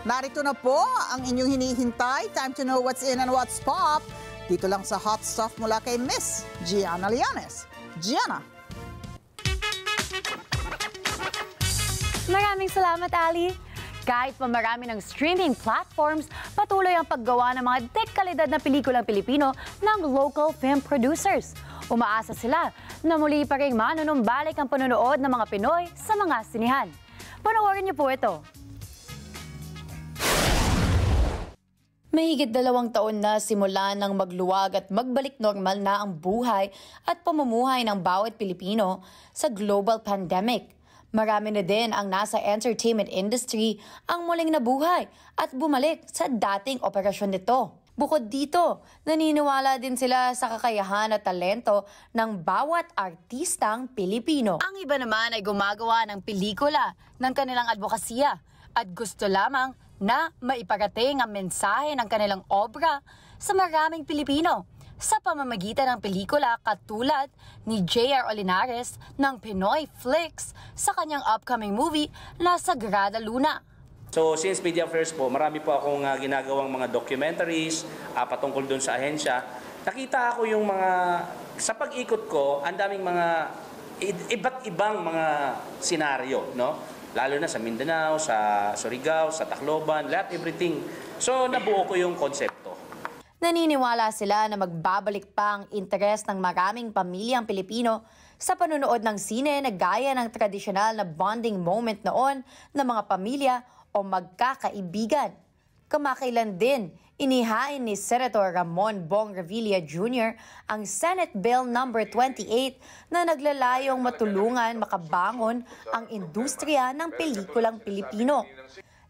Narito na po ang inyong hinihintay. Time to know what's in and what's pop. Dito lang sa Hot Stuff mula kay Miss Gianna Lianes. Gianna. Maraming salamat, Ali. Kahit pa marami ng streaming platforms, patuloy ang paggawa ng mga dekalidad na pelikulang Pilipino ng local film producers. Umaasa sila na muli pa rin manunumbalik ang panonood ng mga Pinoy sa mga sinihan. Panoorin niyo po ito. Mahigit 2 taon na simula nang magluwag at magbalik normal na ang buhay at pamumuhay ng bawat Pilipino sa global pandemic. Marami na din ang nasa entertainment industry ang muling nabuhay at bumalik sa dating operasyon nito. Bukod dito, naniniwala din sila sa kakayahan at talento ng bawat artistang Pilipino. Ang iba naman ay gumagawa ng pelikula ng kanilang advokasya at gusto lamang na maiparating ang mensahe ng kanilang obra sa maraming Pilipino sa pamamagitan ng pelikula katulad ni J.R. Olinares ng Pinoy Flix sa kanyang upcoming movie na Sagrada Luna. So since Media Affairs po, marami po akong ginagawang mga documentaries patungkol doon sa ahensya. Nakita ako yung mga, sa pag-ikot ko, ang daming mga iba't ibang mga senaryo, no? Lalo na sa Mindanao, sa Surigao, sa Tacloban, lahat, everything. So nabuo ko yung konsepto. Naniniwala sila na magbabalik pa ang interes ng maraming pamilyang Pilipino sa panonood ng sine na gaya ng tradisyonal na bonding moment noon ng mga pamilya o magkakaibigan. Kamakailan din, inihain ni Senator Ramon Bong Revilla Jr. ang Senate Bill No. 28 na naglalayong matulungan makabangon ang industriya ng pelikulang Pilipino.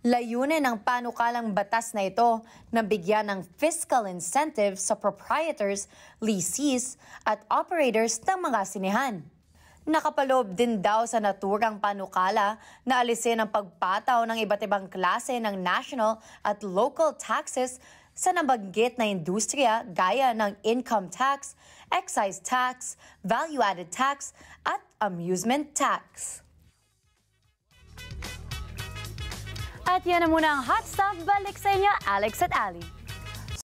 Layunin ng panukalang batas na ito na bigyan ng fiscal incentive sa proprietors, lessees at operators ng mga sinehan. Nakapaloob din daw sa naturang panukala na alisin ang pagpataw ng iba't ibang klase ng national at local taxes sa nabanggit na industriya gaya ng income tax, excise tax, value-added tax at amusement tax. At yan na muna ang Hot Stuff. Balik sa inyo, Alex at Ali.